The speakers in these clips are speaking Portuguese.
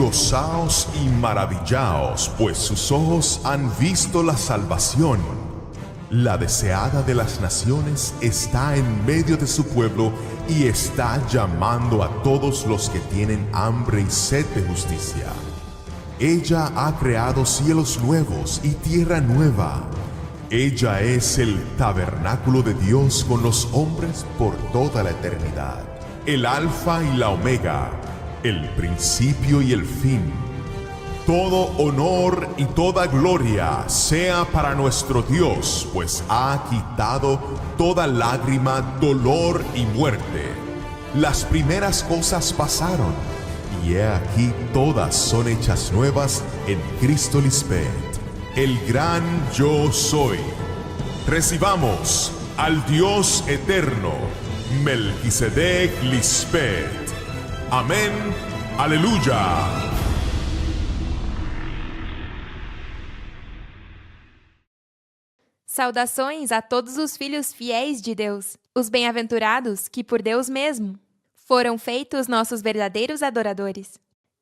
gozaos y maravillaos, pues sus ojos han visto la salvación. La deseada de las naciones está en medio de su pueblo y está llamando a todos los que tienen hambre y sed de justicia. Ella ha creado cielos nuevos y tierra nueva. Ella es el tabernáculo de Dios con los hombres por toda la eternidad. El Alfa y la Omega, el principio y el fin. Todo honor y toda gloria sea para nuestro Dios, pues ha quitado toda lágrima, dolor y muerte. Las primeras cosas pasaron, y he aquí todas son hechas nuevas en Cristo Lisbeth, el gran yo soy. Recibamos al Dios eterno, Melquisedec Lisbeth. Amén. Aleluya. Saudações a todos os filhos fiéis de Deus, os bem-aventurados que por Deus mesmo foram feitos nossos verdadeiros adoradores,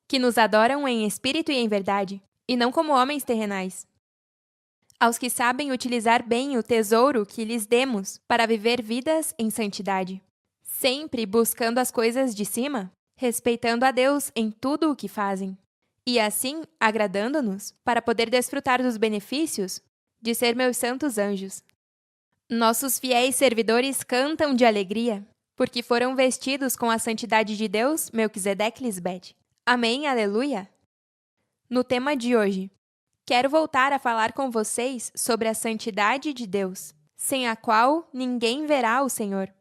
que nos adoram em espírito e em verdade, e não como homens terrenais. Aos que sabem utilizar bem o tesouro que lhes demos para viver vidas em santidade, sempre buscando as coisas de cima, respeitando a Deus em tudo o que fazem, e assim agradando-nos para poder desfrutar dos benefícios de ser meus santos anjos. Nossos fiéis servidores cantam de alegria, porque foram vestidos com a santidade de Deus, Melquisedec Lisbeth. Amém, aleluia! No tema de hoje, quero voltar a falar com vocês sobre a santidade de Deus, sem a qual ninguém verá o Senhor.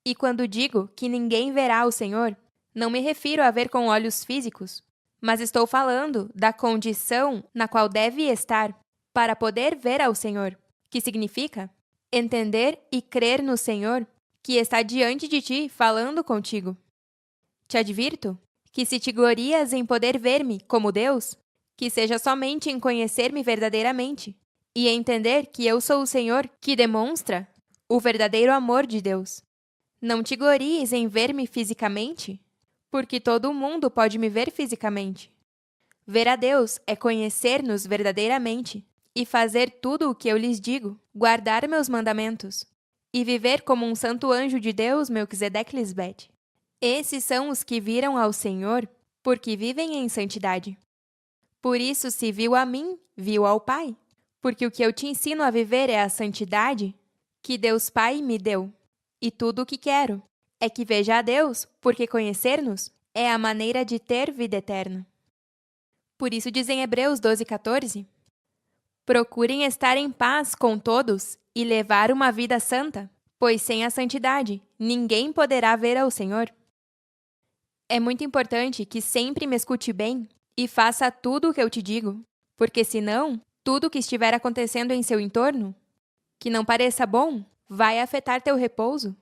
E quando digo que ninguém verá o Senhor, não me refiro a ver com olhos físicos, mas estou falando da condição na qual deve estar para poder ver ao Senhor, que significa entender e crer no Senhor que está diante de ti falando contigo. Te advirto que se te glorias em poder ver-me como Deus, que seja somente em conhecer-me verdadeiramente e entender que eu sou o Senhor que demonstra o verdadeiro amor de Deus. Não te glories em ver-me fisicamente, porque todo mundo pode me ver fisicamente. Ver a Deus é conhecer-nos verdadeiramente e fazer tudo o que eu lhes digo, guardar meus mandamentos, e viver como um santo anjo de Deus, Melquisedec Lisbeth. Esses são os que viram ao Senhor, porque vivem em santidade. Por isso, se viu a mim, viu ao Pai, porque o que eu te ensino a viver é a santidade que Deus Pai me deu. E tudo o que quero é que veja a Deus, porque conhecer-nos é a maneira de ter vida eterna. Por isso diz em Hebreus 12:14, procurem estar em paz com todos e levar uma vida santa, pois sem a santidade ninguém poderá ver ao Senhor. É muito importante que sempre me escute bem e faça tudo o que eu te digo, porque senão, tudo o que estiver acontecendo em seu entorno, que não pareça bom, vai afetar teu repouso.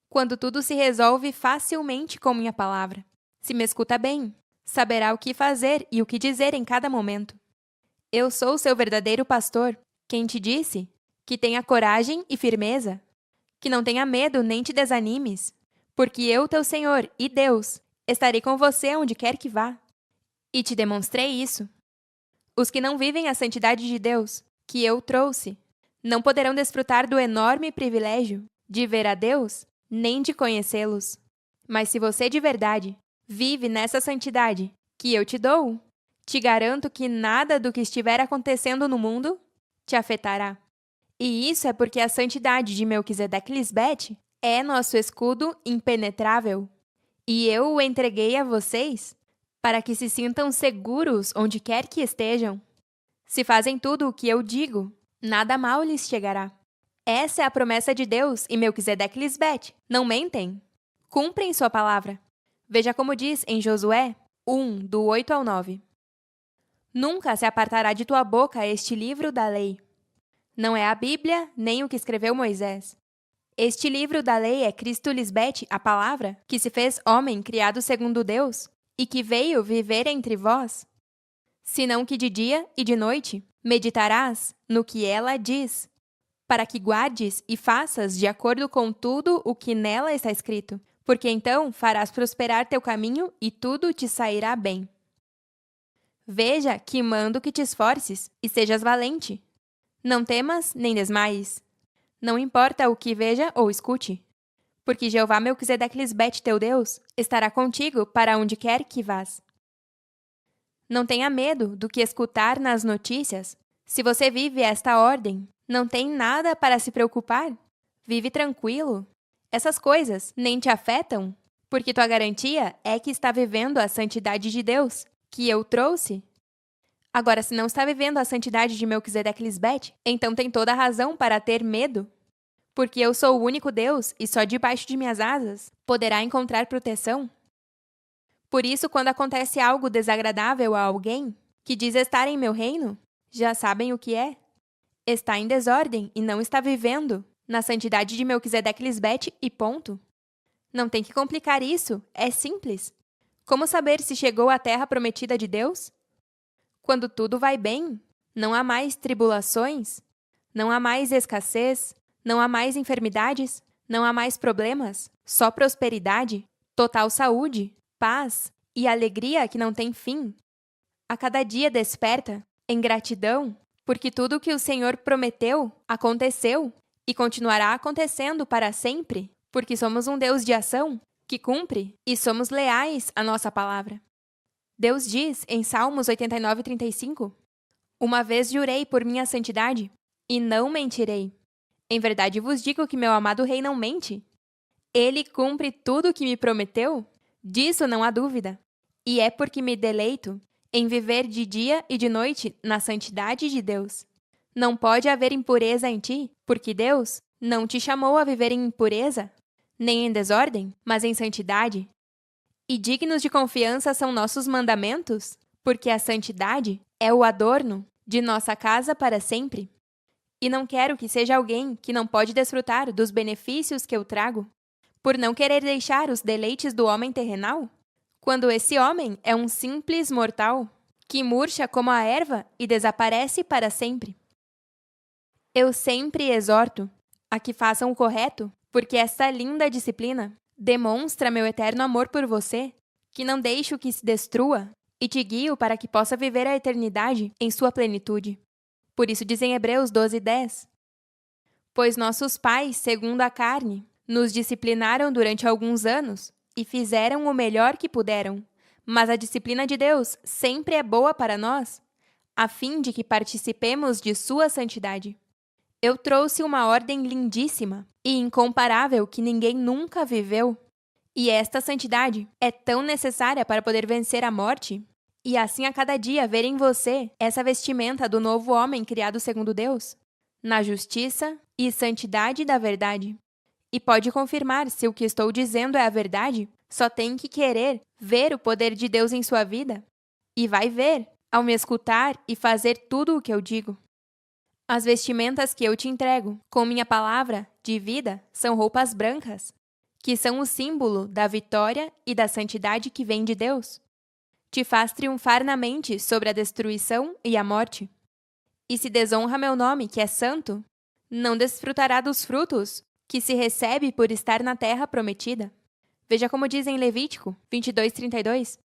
Quando tudo se resolve facilmente com minha palavra, se me escuta bem, saberá o que fazer e o que dizer em cada momento. Eu sou seu verdadeiro pastor, quem te disse que tenha coragem e firmeza, que não tenha medo nem te desanimes, porque eu, teu Senhor e Deus, estarei com você onde quer que vá. E te demonstrei isso. Os que não vivem a santidade de Deus, que eu trouxe, não poderão desfrutar do enorme privilégio de ver a Deus, nem de conhecê-los. Mas se você de verdade vive nessa santidade que eu te dou, te garanto que nada do que estiver acontecendo no mundo te afetará. E isso é porque a santidade de Melquisedec Lisbeth é nosso escudo impenetrável. E eu o entreguei a vocês para que se sintam seguros onde quer que estejam. Se fazem tudo o que eu digo, nada mal lhes chegará. Essa é a promessa de Deus e Melquisedec Lisbeth. Não mentem. Cumprem sua palavra. Veja como diz em Josué 1, do 8 ao 9. Nunca se apartará de tua boca este livro da lei. Não é a Bíblia, nem o que escreveu Moisés. Este livro da lei é Cristo Lisbeth, a palavra, que se fez homem criado segundo Deus, e que veio viver entre vós. Senão que de dia e de noite meditarás no que ela diz, para que guardes e faças de acordo com tudo o que nela está escrito, porque então farás prosperar teu caminho e tudo te sairá bem. Veja que mando que te esforces e sejas valente. Não temas nem desmaies. Não importa o que veja ou escute, porque Jeová Melquisedeque Lisbete, teu Deus, estará contigo para onde quer que vás. Não tenha medo do que escutar nas notícias. Se você vive esta ordem, não tem nada para se preocupar. Vive tranquilo. Essas coisas nem te afetam, porque tua garantia é que está vivendo a santidade de Deus, que eu trouxe. Agora, se não está vivendo a santidade de Melquisedeque Lisbete, então tem toda a razão para ter medo. Porque eu sou o único Deus e só debaixo de minhas asas poderá encontrar proteção. Por isso, quando acontece algo desagradável a alguém que diz estar em meu reino, já sabem o que é. Está em desordem e não está vivendo na santidade de Melquisedeque Lisbete e ponto. Não tem que complicar isso, é simples. Como saber se chegou à terra prometida de Deus? Quando tudo vai bem, não há mais tribulações, não há mais escassez, não há mais enfermidades, não há mais problemas, só prosperidade, total saúde, paz e alegria que não tem fim. A cada dia desperta em gratidão, porque tudo o que o Senhor prometeu aconteceu e continuará acontecendo para sempre, porque somos um Deus de ação que cumpre e somos leais à nossa palavra. Deus diz em Salmos 89:35: Uma vez jurei por minha santidade, e não mentirei. Em verdade vos digo que meu amado rei não mente. Ele cumpre tudo o que me prometeu, disso não há dúvida. E é porque me deleito em viver de dia e de noite na santidade de Deus. Não pode haver impureza em ti, porque Deus não te chamou a viver em impureza, nem em desordem, mas em santidade. E dignos de confiança são nossos mandamentos, porque a santidade é o adorno de nossa casa para sempre. E não quero que seja alguém que não pode desfrutar dos benefícios que eu trago, por não querer deixar os deleites do homem terrenal, quando esse homem é um simples mortal, que murcha como a erva e desaparece para sempre. Eu sempre exorto a que façam o correto, porque esta linda disciplina demonstra meu eterno amor por você, que não deixo que se destrua, e te guio para que possa viver a eternidade em sua plenitude. Por isso diz em Hebreus 12:10: Pois nossos pais, segundo a carne, nos disciplinaram durante alguns anos e fizeram o melhor que puderam, mas a disciplina de Deus sempre é boa para nós, a fim de que participemos de sua santidade. Eu trouxe uma ordem lindíssima e incomparável que ninguém nunca viveu. E esta santidade é tão necessária para poder vencer a morte, e assim a cada dia ver em você essa vestimenta do novo homem criado segundo Deus, na justiça e santidade da verdade. E pode confirmar se o que estou dizendo é a verdade, só tem que querer ver o poder de Deus em sua vida. E vai ver, ao me escutar e fazer tudo o que eu digo. As vestimentas que eu te entrego, com minha palavra de vida, são roupas brancas, que são o símbolo da vitória e da santidade que vem de Deus. Te faz triunfar na mente sobre a destruição e a morte. E se desonra meu nome, que é santo, não desfrutará dos frutos que se recebe por estar na terra prometida. Veja como diz em Levítico 22:32.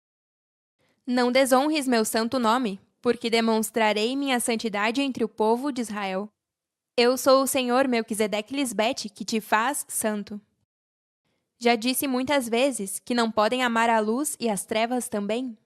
Não desonres meu santo nome, porque demonstrarei minha santidade entre o povo de Israel. Eu sou o Senhor Melquisedeque Lisbete, que te faz santo. Já disse muitas vezes que não podem amar a luz e as trevas também.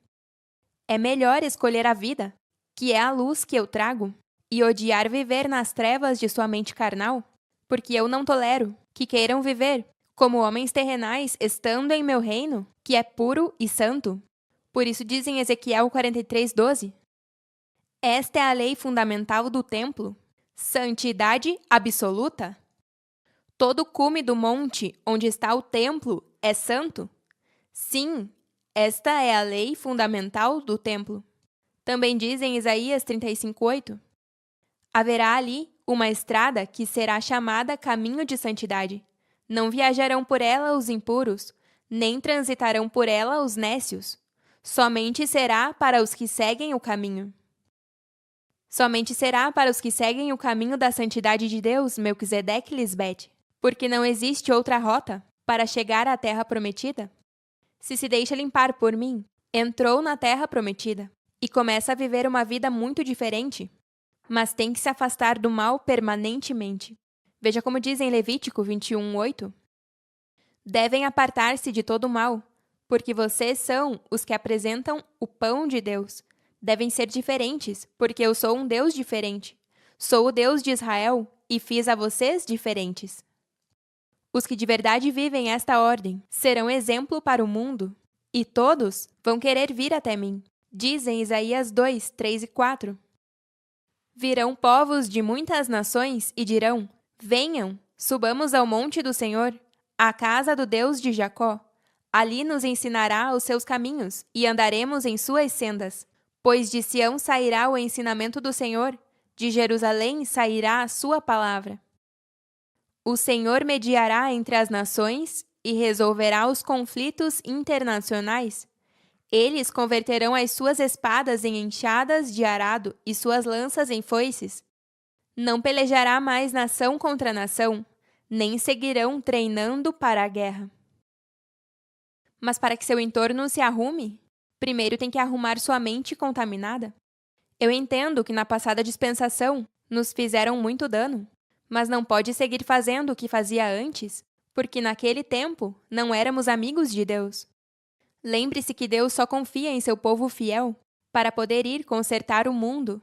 É melhor escolher a vida, que é a luz que eu trago, e odiar viver nas trevas de sua mente carnal, porque eu não tolero que queiram viver como homens terrenais estando em meu reino, que é puro e santo. Por isso diz em Ezequiel 43:12: Esta é a lei fundamental do templo, santidade absoluta. Todo cume do monte onde está o templo é santo. Sim, esta é a lei fundamental do templo. Também diz em Isaías 35:8: Haverá ali uma estrada que será chamada caminho de santidade. Não viajarão por ela os impuros, nem transitarão por ela os nécios. Somente será para os que seguem o caminho. Somente será para os que seguem o caminho da santidade de Deus, Melquisedeque Lisbete, porque não existe outra rota para chegar à terra prometida. Se deixa limpar por mim, entrou na terra prometida. e começa a viver uma vida muito diferente, mas tem que se afastar do mal permanentemente. Veja como diz em Levítico 21:8. Devem apartar-se de todo o mal, porque vocês são os que apresentam o pão de Deus. Devem ser diferentes, porque eu sou um Deus diferente. Sou o Deus de Israel e fiz a vocês diferentes. Os que de verdade vivem esta ordem serão exemplo para o mundo, e todos vão querer vir até mim. Diz em Isaías 2, 3 e 4. Virão povos de muitas nações e dirão: venham, subamos ao monte do Senhor, à casa do Deus de Jacó. Ali nos ensinará os seus caminhos e andaremos em suas sendas. Pois de Sião sairá o ensinamento do Senhor, de Jerusalém sairá a sua palavra. O Senhor mediará entre as nações e resolverá os conflitos internacionais. Eles converterão as suas espadas em enxadas de arado e suas lanças em foices. Não pelejará mais nação contra nação, nem seguirão treinando para a guerra. Mas para que seu entorno se arrume, primeiro tem que arrumar sua mente contaminada. Eu entendo que na passada dispensação nos fizeram muito dano, mas não pode seguir fazendo o que fazia antes, porque naquele tempo não éramos amigos de Deus. Lembre-se que Deus só confia em seu povo fiel para poder ir consertar o mundo.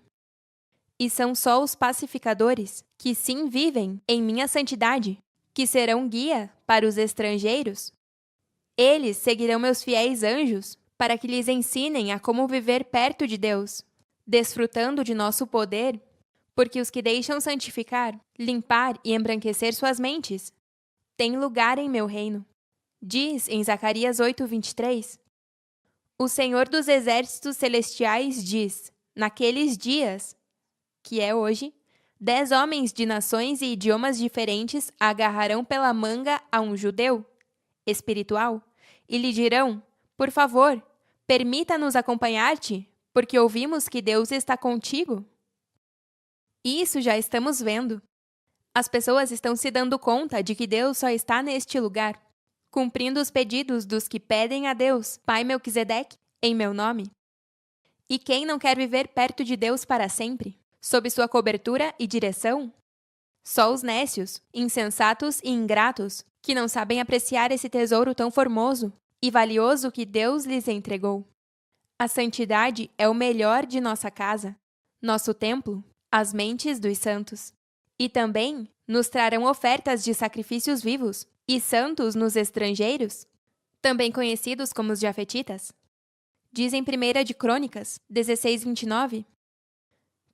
E são só os pacificadores, que sim vivem em minha santidade, que serão guia para os estrangeiros. Eles seguirão meus fiéis anjos para que lhes ensinem a como viver perto de Deus, desfrutando de nosso poder, porque os que deixam santificar, limpar e embranquecer suas mentes têm lugar em meu reino. Diz em Zacarias 8:23. O Senhor dos exércitos celestiais diz: naqueles dias, que é hoje, 10 homens de nações e idiomas diferentes agarrarão pela manga a um judeu espiritual e lhe dirão: por favor, permita-nos acompanhar-te, porque ouvimos que Deus está contigo. Isso já estamos vendo. As pessoas estão se dando conta de que Deus só está neste lugar, cumprindo os pedidos dos que pedem a Deus, Pai Melquisedeque, em meu nome. E quem não quer viver perto de Deus para sempre, sob sua cobertura e direção? Só os nécios, insensatos e ingratos, que não sabem apreciar esse tesouro tão formoso e valioso que Deus lhes entregou. A santidade é o melhor de nossa casa, nosso templo, as mentes dos santos. E também nos trarão ofertas de sacrifícios vivos e santos nos estrangeiros, também conhecidos como os jafetitas. Diz em 1 de Crônicas 16:29.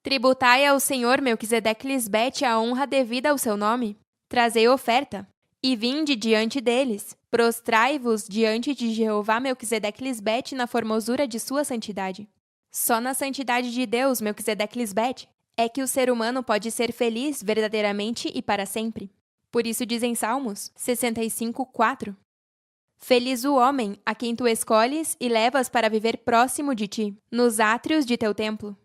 Tributai ao Senhor Melquisedeque Lisbete a honra devida ao seu nome. Trazei oferta, e vinde diante deles. Prostrai-vos diante de Jeová Melquisedeque Lisbete na formosura de sua santidade. Só na santidade de Deus, Melquisedeque Lisbete, é que o ser humano pode ser feliz verdadeiramente e para sempre. Por isso diz em Salmos 65:4. Feliz o homem a quem tu escolhes e levas para viver próximo de ti, nos átrios de teu templo.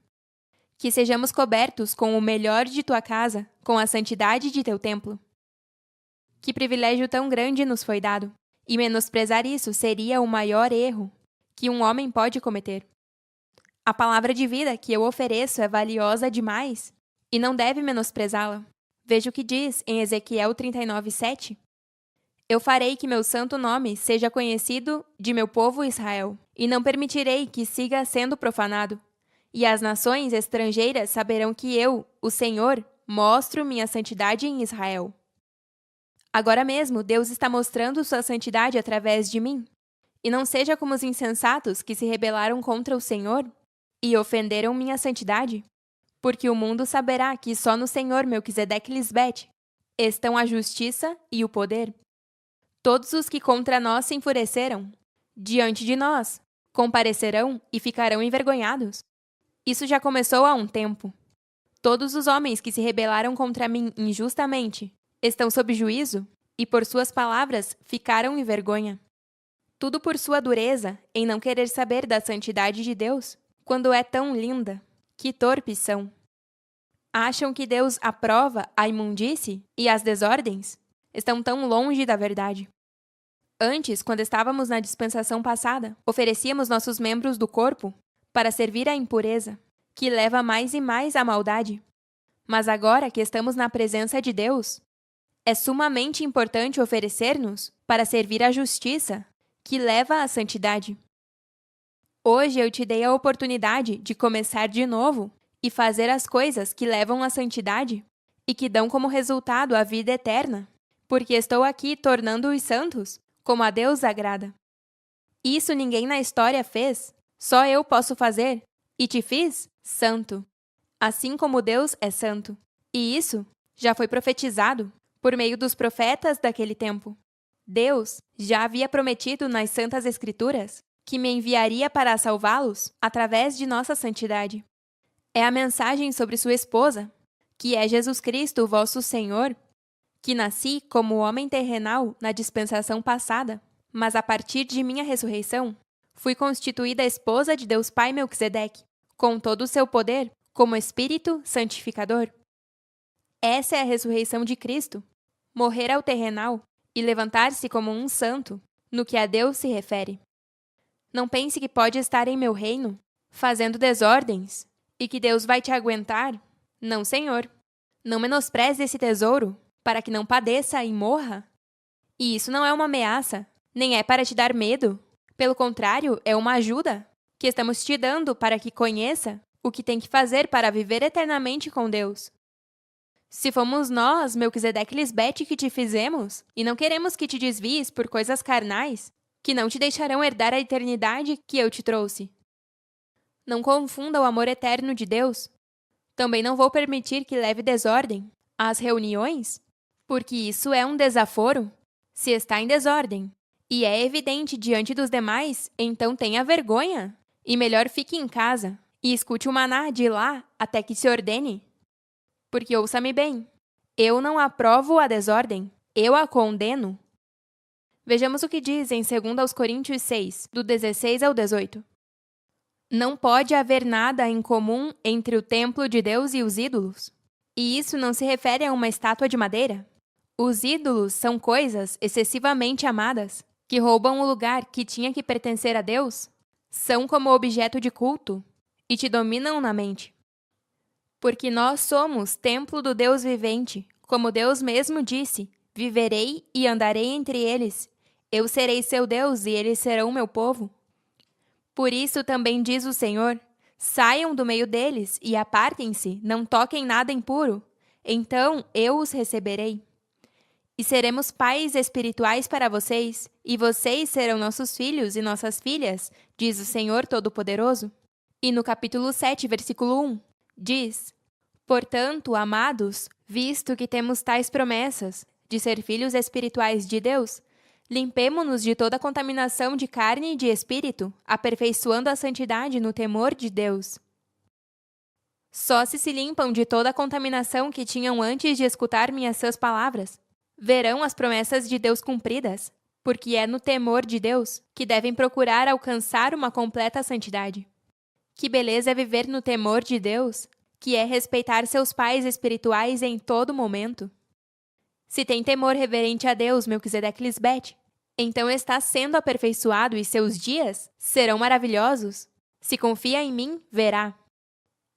Que sejamos cobertos com o melhor de tua casa, com a santidade de teu templo. Que privilégio tão grande nos foi dado, e menosprezar isso seria o maior erro que um homem pode cometer. A palavra de vida que eu ofereço é valiosa demais e não deve menosprezá-la. Veja o que diz em Ezequiel 39:7. Eu farei que meu santo nome seja conhecido de meu povo Israel, e não permitirei que siga sendo profanado. E as nações estrangeiras saberão que eu, o Senhor, mostro minha santidade em Israel. Agora mesmo, Deus está mostrando sua santidade através de mim. E não seja como os insensatos que se rebelaram contra o Senhor e ofenderam minha santidade, porque o mundo saberá que só no Senhor Melquisedeque Lisbete estão a justiça e o poder. Todos os que contra nós se enfureceram, diante de nós, comparecerão e ficarão envergonhados. Isso já começou há um tempo. Todos os homens que se rebelaram contra mim injustamente estão sob juízo e por suas palavras ficaram em vergonha. Tudo por sua dureza em não querer saber da santidade de Deus, quando é tão linda. Que torpes são! Acham que Deus aprova a imundície e as desordens? Estão tão longe da verdade. Antes, quando estávamos na dispensação passada, oferecíamos nossos membros do corpo para servir à impureza, que leva mais e mais à maldade. Mas agora que estamos na presença de Deus, é sumamente importante oferecer-nos para servir à justiça, que leva à santidade. Hoje eu te dei a oportunidade de começar de novo e fazer as coisas que levam à santidade e que dão como resultado a vida eterna, porque estou aqui tornando-os santos, como a Deus agrada. Isso ninguém na história fez, só eu posso fazer, e te fiz santo, assim como Deus é santo. E isso já foi profetizado por meio dos profetas daquele tempo. Deus já havia prometido nas Santas Escrituras que me enviaria para salvá-los através de nossa santidade. É a mensagem sobre sua esposa, que é Jesus Cristo, vosso Senhor, que nasci como homem terrenal na dispensação passada, mas a partir de minha ressurreição, fui constituída esposa de Deus Pai Melquisedeque, com todo o seu poder, como Espírito santificador. Essa é a ressurreição de Cristo, morrer ao terrenal e levantar-se como um santo, no que a Deus se refere. Não pense que pode estar em meu reino, fazendo desordens, e que Deus vai te aguentar. Não, Senhor. Não menospreze esse tesouro, para que não padeça e morra. E isso não é uma ameaça, nem é para te dar medo. Pelo contrário, é uma ajuda que estamos te dando para que conheça o que tem que fazer para viver eternamente com Deus. Se fomos nós, Melquisedeque Lisbete, que te fizemos, e não queremos que te desvies por coisas carnais, que não te deixarão herdar a eternidade que eu te trouxe. Não confunda o amor eterno de Deus. Também não vou permitir que leve desordem às reuniões, porque isso é um desaforo. Se está em desordem e é evidente diante dos demais, então tenha vergonha. E melhor fique em casa e escute o maná de lá até que se ordene. Porque ouça-me bem, eu não aprovo a desordem, eu a condeno. Vejamos o que diz em 2 Coríntios 6, do 16 ao 18. Não pode haver nada em comum entre o templo de Deus e os ídolos. E isso não se refere a uma estátua de madeira. Os ídolos são coisas excessivamente amadas, que roubam o lugar que tinha que pertencer a Deus, são como objeto de culto e te dominam na mente. Porque nós somos templo do Deus vivente, como Deus mesmo disse, viverei e andarei entre eles. Eu serei seu Deus e eles serão meu povo. Por isso também diz o Senhor, saiam do meio deles e apartem-se, não toquem nada impuro. Então eu os receberei. E seremos pais espirituais para vocês, e vocês serão nossos filhos e nossas filhas, diz o Senhor Todo-Poderoso. E no capítulo 7, versículo 1, diz: Portanto, amados, visto que temos tais promessas de ser filhos espirituais de Deus, limpemo-nos de toda contaminação de carne e de espírito, aperfeiçoando a santidade no temor de Deus. Só se limpam de toda a contaminação que tinham antes de escutar minhas sãs palavras, verão as promessas de Deus cumpridas, porque é no temor de Deus que devem procurar alcançar uma completa santidade. Que beleza é viver no temor de Deus, que é respeitar seus pais espirituais em todo momento. Se tem temor reverente a Deus, Melquisedeque Lisbete, então está sendo aperfeiçoado e seus dias serão maravilhosos. Se confia em mim, verá.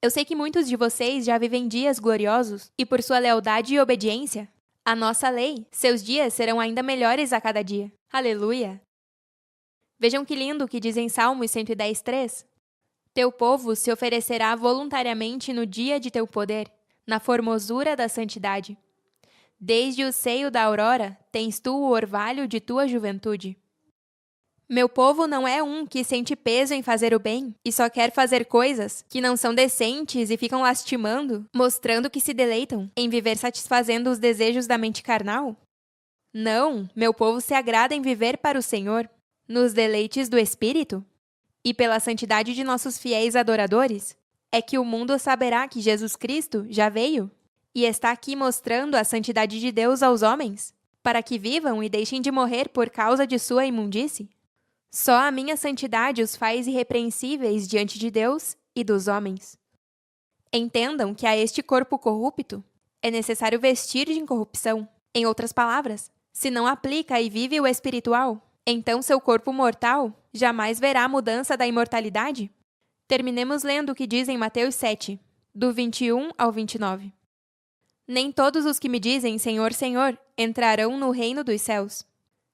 Eu sei que muitos de vocês já vivem dias gloriosos e por sua lealdade e obediência, a nossa lei, seus dias serão ainda melhores a cada dia. Aleluia! Vejam que lindo o que diz em Salmos 110:3. Teu povo se oferecerá voluntariamente no dia de teu poder, na formosura da santidade. Desde o seio da aurora tens tu o orvalho de tua juventude. Meu povo não é um que sente peso em fazer o bem e só quer fazer coisas que não são decentes e ficam lastimando, mostrando que se deleitam em viver satisfazendo os desejos da mente carnal. Não, meu povo se agrada em viver para o Senhor, nos deleites do Espírito. E pela santidade de nossos fiéis adoradores, é que o mundo saberá que Jesus Cristo já veio e está aqui mostrando a santidade de Deus aos homens, para que vivam e deixem de morrer por causa de sua imundície. Só a minha santidade os faz irrepreensíveis diante de Deus e dos homens. Entendam que a este corpo corrupto é necessário vestir de incorrupção. Em outras palavras, se não aplica e vive o espiritual, então seu corpo mortal jamais verá a mudança da imortalidade. Terminemos lendo o que diz em Mateus 7, do 21 ao 29. Nem todos os que me dizem Senhor, Senhor, entrarão no reino dos céus,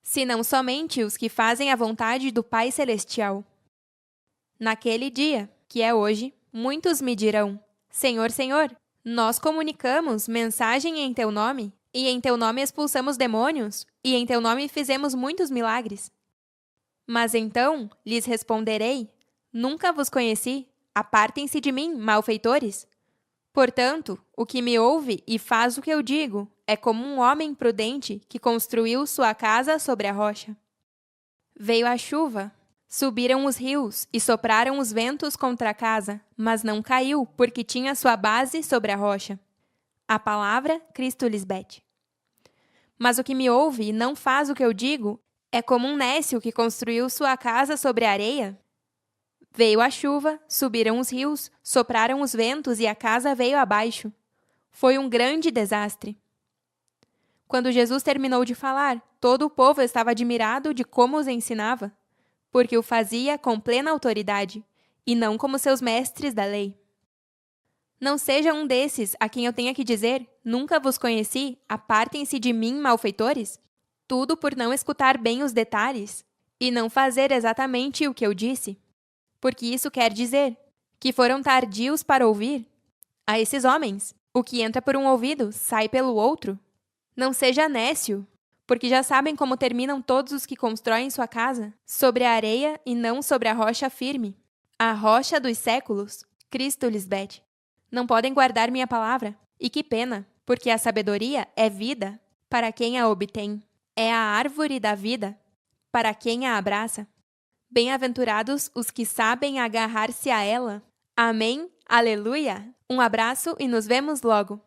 senão somente os que fazem a vontade do Pai Celestial. Naquele dia, que é hoje, muitos me dirão, Senhor, Senhor, nós comunicamos mensagem em Teu nome, e em Teu nome expulsamos demônios, e em Teu nome fizemos muitos milagres. Mas então lhes responderei, nunca vos conheci, apartem-se de mim, malfeitores. Portanto, o que me ouve e faz o que eu digo é como um homem prudente que construiu sua casa sobre a rocha. Veio a chuva, subiram os rios e sopraram os ventos contra a casa, mas não caiu, porque tinha sua base sobre a rocha. A palavra Cristo Lisbeth. Mas o que me ouve e não faz o que eu digo é como um nécio que construiu sua casa sobre a areia. Veio a chuva, subiram os rios, sopraram os ventos e a casa veio abaixo. Foi um grande desastre. Quando Jesus terminou de falar, todo o povo estava admirado de como os ensinava, porque o fazia com plena autoridade, e não como seus mestres da lei. Não seja um desses a quem eu tenha que dizer, nunca vos conheci, apartem-se de mim, malfeitores? Tudo por não escutar bem os detalhes, e não fazer exatamente o que eu disse. Porque isso quer dizer que foram tardios para ouvir. A esses homens, o que entra por um ouvido sai pelo outro. Não seja nécio, porque já sabem como terminam todos os que constroem sua casa, sobre a areia e não sobre a rocha firme. A rocha dos séculos, Cristo Lisbeth. Não podem guardar minha palavra. E que pena, porque a sabedoria é vida para quem a obtém. É a árvore da vida para quem a abraça. Bem-aventurados os que sabem agarrar-se a ela. Amém, aleluia. Um abraço e nos vemos logo.